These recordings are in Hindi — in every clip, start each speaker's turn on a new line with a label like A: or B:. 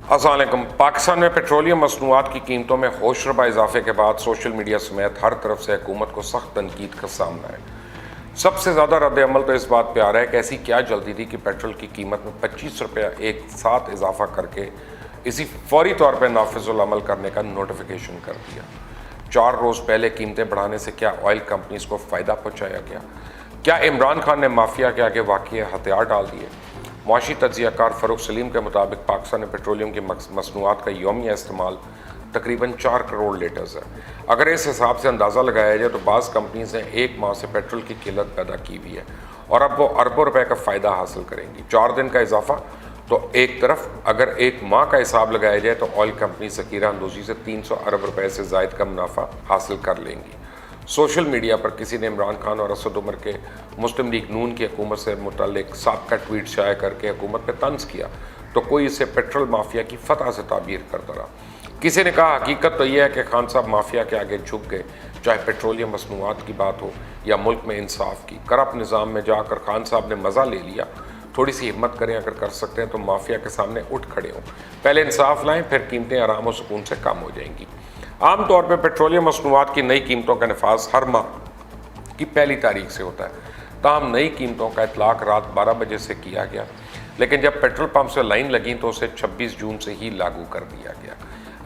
A: अस्सलाम वालेकुम। पाकिस्तान में पेट्रोलियम मसनूआत की कीमतों में होशरबा इजाफे के बाद सोशल मीडिया समेत हर तरफ से हुकूमत को सख्त तनकीद का सामना है। सबसे ज़्यादा रद्द-ए-अमल तो इस बात पे आ रहा है कि ऐसी क्या जल्दी थी कि पेट्रोल की कीमत में 25 रुपया एक साथ इजाफा करके इसी फौरी तौर पर नाफिजुल अमल करने का नोटिफिकेशन कर दिया। 4 रोज़ पहले कीमतें बढ़ाने से क्या ऑयल कंपनीज को फ़ायदा पहुँचाया गया? क्या इमरान खान ने माफिया के आगे वाक़ई हथियार डाल दिए? मुआशी तज्ज़ियाकार फ़रूख सलीम के मुताबिक पाकिस्तान में पेट्रोलियम की मसनूआत का यौमिया इस्तेमाल तकरीबन 4 करोड़ लीटर्स है। अगर इस हिसाब से अंदाज़ा लगाया जाए तो बाज़ कंपनीज ने 1 माह से पेट्रोल की किल्लत पैदा की हुई है और अब वो अरबों रुपए का फ़ायदा हासिल करेंगी। 4 दिन का इजाफा तो एक तरफ, अगर 1 माह का हिसाब लगाया जाए तो ऑयल कंपनी ज़ख़ीरा अंदोज़ी से 300 अरब रुपए से ज़ायद का मुनाफा हासिल कर लेंगी। सोशल मीडिया पर किसी ने इमरान खान और असद उमर के मुस्लिम लीग नून की हुकूमत से मुतल्लिक साबका ट्वीट शाया करके हुकूमत पर तंज किया तो कोई इसे पेट्रोल माफिया की फतह से ताबीर करता रहा। किसी ने कहा हकीकत तो यह है कि खान साहब माफिया के आगे झुक गए, चाहे पेट्रोलियम मसनूआत की बात हो या मुल्क में इंसाफ की। करप्ट निज़ाम में जाकर खान साहब ने मज़ा ले लिया। थोड़ी सी हिम्मत करें, अगर कर सकते हैं तो माफिया के सामने उठ खड़े हों। पहले इंसाफ लाएं, फिर कीमतें आराम और सुकून से कम हो जाएंगी। आमतौर पर पेट्रोलियम मसनूआत की नई कीमतों का नफाज हर माह की पहली तारीख से होता है। ताहम नई कीमतों का इतलाक रात 12 बजे से किया गया, लेकिन जब पेट्रोल पंप से लाइन लगी तो उसे 26 जून से ही लागू कर दिया गया।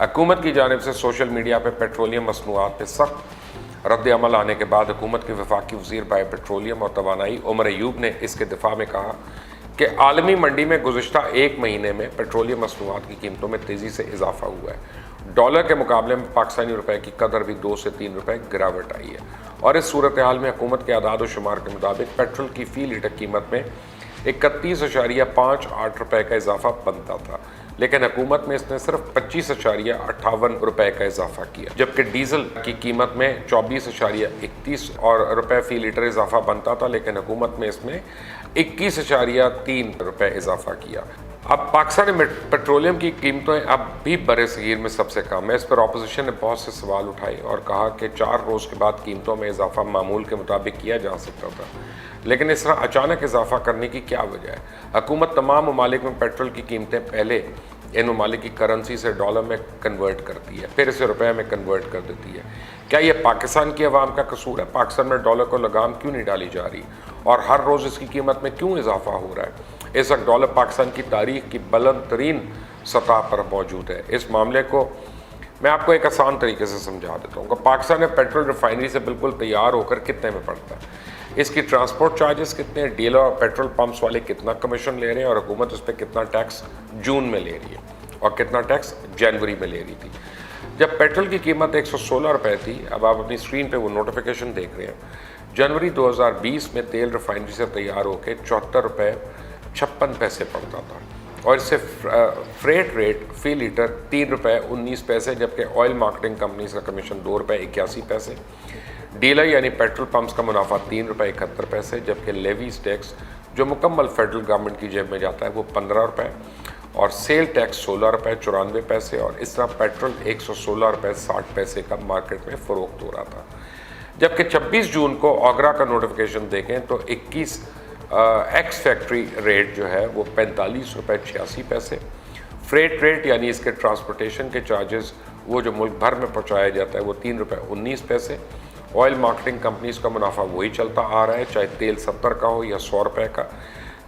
A: हुकूमत की जानिब से सोशल मीडिया पर पेट्रोलियम मसनूआत पर सख्त रद्द-ए-अमल आने के बाद हुकूमत के वफाकी वज़ीर बाय पेट्रोलियम और तवानाई उमर अयूब ने इसके दिफा में कहा कि आलमी मंडी में गुज़िश्ता 1 महीने में पेट्रोलियम मसनूआत की कीमतों में तेज़ी से इजाफा हुआ है। डॉलर के मुकाबले में पाकिस्तानी रुपए की कदर भी 2 से 3 रुपए गिरावट आई है और इस सूरत हाल में हुकूमत के आदाद व शुमार के मुताबिक पेट्रोल की फ़ी लीटर कीमत में 31.58 रुपए का इजाफा बनता था, लेकिन हुकूमत में इसने सिर्फ 25.58 रुपए का इजाफा किया, जबकि डीजल की कीमत में 24.31 और रुपए फ़ी लीटर इजाफा बनता था, लेकिन हुकूमत में इसमें 21.3 रुपए इजाफा किया। अब पाकिस्तान में पेट्रोलियम की कीमतें अब भी बरसगीर में सबसे कम है। इस पर अपोजिशन ने बहुत से सवाल उठाए और कहा कि 4 रोज़ के बाद कीमतों में इजाफा मामूल के मुताबिक किया जा सकता था, लेकिन इस तरह अचानक इजाफा करने की क्या वजह है? हुकूमत तमाम ममालिक में पेट्रोल की कीमतें पहले इन ममालिक की करेंसी से डॉलर में कन्वर्ट करती है, फिर इसे रुपए में कन्वर्ट कर देती है। क्या ये पाकिस्तान की अवाम का कसूर है? पाकिस्तान में डॉलर को लगाम क्यों नहीं डाली जा रही और हर रोज़ इसकी कीमत में क्यों इजाफा हो रहा है? इस वक्त डॉलर पाकिस्तान की तारीख की बुलंद तरीन सतह पर मौजूद है। इस मामले को मैं आपको एक आसान तरीके से समझा देता हूँ कि पाकिस्तान में पेट्रोल रिफाइनरी से बिल्कुल तैयार होकर कितने में पड़ता है, इसकी ट्रांसपोर्ट चार्जेस कितने हैं, डीलर और पेट्रोल पंप्स वाले कितना कमीशन ले रहे हैं और हुकूमत उस पर कितना टैक्स जून में ले रही है और कितना टैक्स जनवरी में ले रही थी। जब पेट्रोल की कीमत 116 रुपये थी, अब आप अपनी स्क्रीन पे वो नोटिफिकेशन देख रहे हैं, जनवरी 2020 में तेल रिफाइनरी से तैयार होकर 74 रुपये 56 पैसे पड़ता था और इससे फ्रेट रेट फ़ी लीटर 3 रुपये 19 पैसे, जबकि ऑयल मार्केटिंग कंपनीज का कमीशन 2 रुपये 81 पैसे, डीलर यानी पेट्रोल पंप्स का मुनाफा 3 रुपये 71 पैसे, जबकि लेवीज टैक्स जो मुकम्मल फेडरल गवर्नमेंट की जेब में जाता है वो 15 रुपये और सेल टैक्स 16 रुपये 94 पैसे और इस तरह पेट्रोल 116 रुपये 60 पैसे का मार्केट में फ़रोख्त हो रहा था। जबकि 26 जून को आगरा का नोटिफिकेशन देखें तो 21 एक्स फैक्ट्री रेट जो है वो 45 रुपये 86 पैसे, फ्रेट रेट यानी इसके ट्रांसपोर्टेशन के चार्जेस वो जो मुल्क भर में पहुंचाया जाता है वो 3 रुपये 19 पैसे। ऑयल मार्केटिंग कंपनीज का मुनाफा वही चलता आ रहा है, चाहे तेल 70 का हो या 100 रुपये का,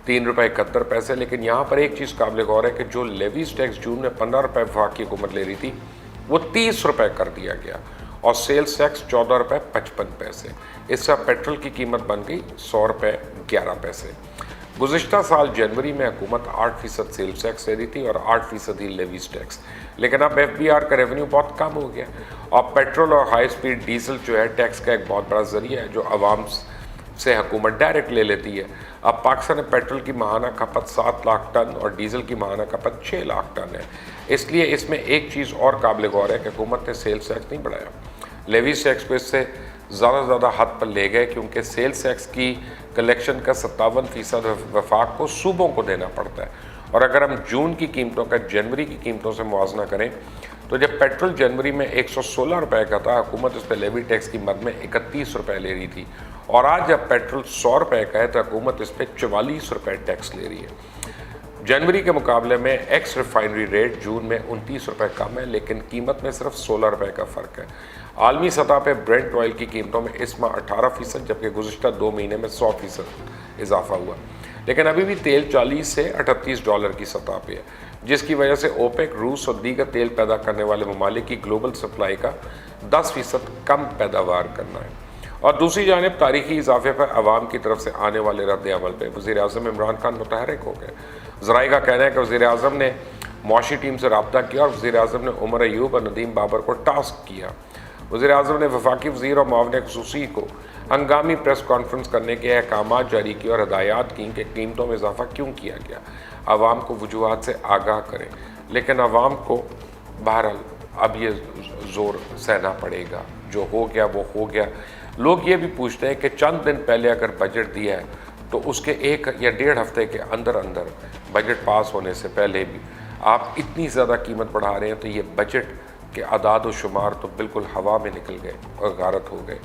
A: 3 रुपये 71 पैसे। लेकिन यहाँ पर एक चीज़ काबिल गौर है कि जो लेवीज टैक्स जून में 15 रुपये वफाकी हुकूमत ले रही थी वो 30 रुपये कर दिया गया और सेल्स टैक्स 14 रुपये 55 पैसे। इससे पेट्रोल की कीमत बन गई 100 रुपये 11 पैसे। गुज़िश्ता साल जनवरी में हुकूमत 8% सेल्स टैक्स ले रही थी और 8% ही लेवीज टैक्स, लेकिन अब FBR का रेवेन्यू बहुत कम हो गया और पेट्रोल और हाई स्पीड डीजल जो है टैक्स का एक बहुत बड़ा जरिया है जो आवाम से हुकूमत डायरेक्ट ले लेती है। अब पाकिस्तान में पेट्रोल की माहाना खपत 7 लाख टन और डीजल की माहाना खपत 6 लाख टन है। इसलिए इसमें एक चीज़ और काबिल गौर है कि हुकूमत ने सेल्स टैक्स नहीं बढ़ाया, लेवीज टैक्स को इससे ज़्यादा से ज़्यादा हद पर ले गए, क्योंकि सेल्स टैक्स की कलेक्शन का 57% वफाक को सूबों को देना पड़ता है। और अगर हम जून की कीमतों का जनवरी की कीमतों से मुआवजा करें तो जब पेट्रोल जनवरी में 116 रुपये का था, हुकूमत उस पर लेवी टैक्स की मद में 31 रुपये ले रही थी और आज जब पेट्रोल 100 रुपये का है तो हुकूमत इस पर 44 रुपये टैक्स ले रही है। जनवरी के मुकाबले में एक्स रिफाइनरी रेट जून में 29 रुपये कम है, लेकिन कीमत में सिर्फ 16 रुपये का फ़र्क है। आलमी सतह पे ब्रेंट ऑयल की कीमतों में इस माह 18%, जबकि गुज़िश्ता 2 महीने में 100% इजाफा हुआ, लेकिन अभी भी तेल 40 से $38 की सतह पे है, जिसकी वजह से ओपेक, रूस और दीगर तेल पैदा करने वाले ममालिक की ग्लोबल सप्लाई का 10% कम पैदावार करना है। और दूसरी जानिब तारीखी इजाफे पर अवाम की तरफ से आने वाले रद्द अमल पर वज़ीर-ए-आज़म इमरान खान मुतहरिक हो गए। ज़राए का कहना है कि वज़ीर-ए-आज़म ने मुआशी टीम से रब्ता किया और वज़ीर-ए-आज़म ने उमर अयूब और नदीम बाबर को टास्क किया। वज़ीर-ए-आज़म ने वफाकी वज़ीर और मुआविन ख़ुसूसी को हंगामी प्रेस कॉन्फ्रेंस करने के अहकामात जारी किए और हदायत की कि कीमतों में इजाफा क्यों किया गया, आवाम को वजूहात से आगाह करें। लेकिन आवाम को बहरहाल अब ये ज़ोर सहना पड़ेगा, जो हो गया वो हो गया। लोग ये भी पूछते हैं कि चंद दिन पहले अगर बजट दिया है तो उसके 1 या 1.5 हफ्ते के अंदर अंदर बजट पास होने से पहले भी आप इतनी ज़्यादा कीमत बढ़ा रहे हैं, तो ये बजट के आदाद व शुमार तो बिल्कुल हवा में निकल गए और गारत हो गए।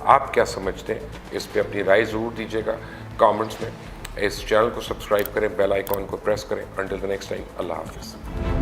A: आप क्या समझते हैं, इस पे अपनी राय ज़रूर दीजिएगा कमेंट्स में। इस चैनल को सब्सक्राइब करें, बेल आइकॉन को प्रेस करें। अंटिल द नेक्स्ट टाइम, अल्लाह हाफ़िज़।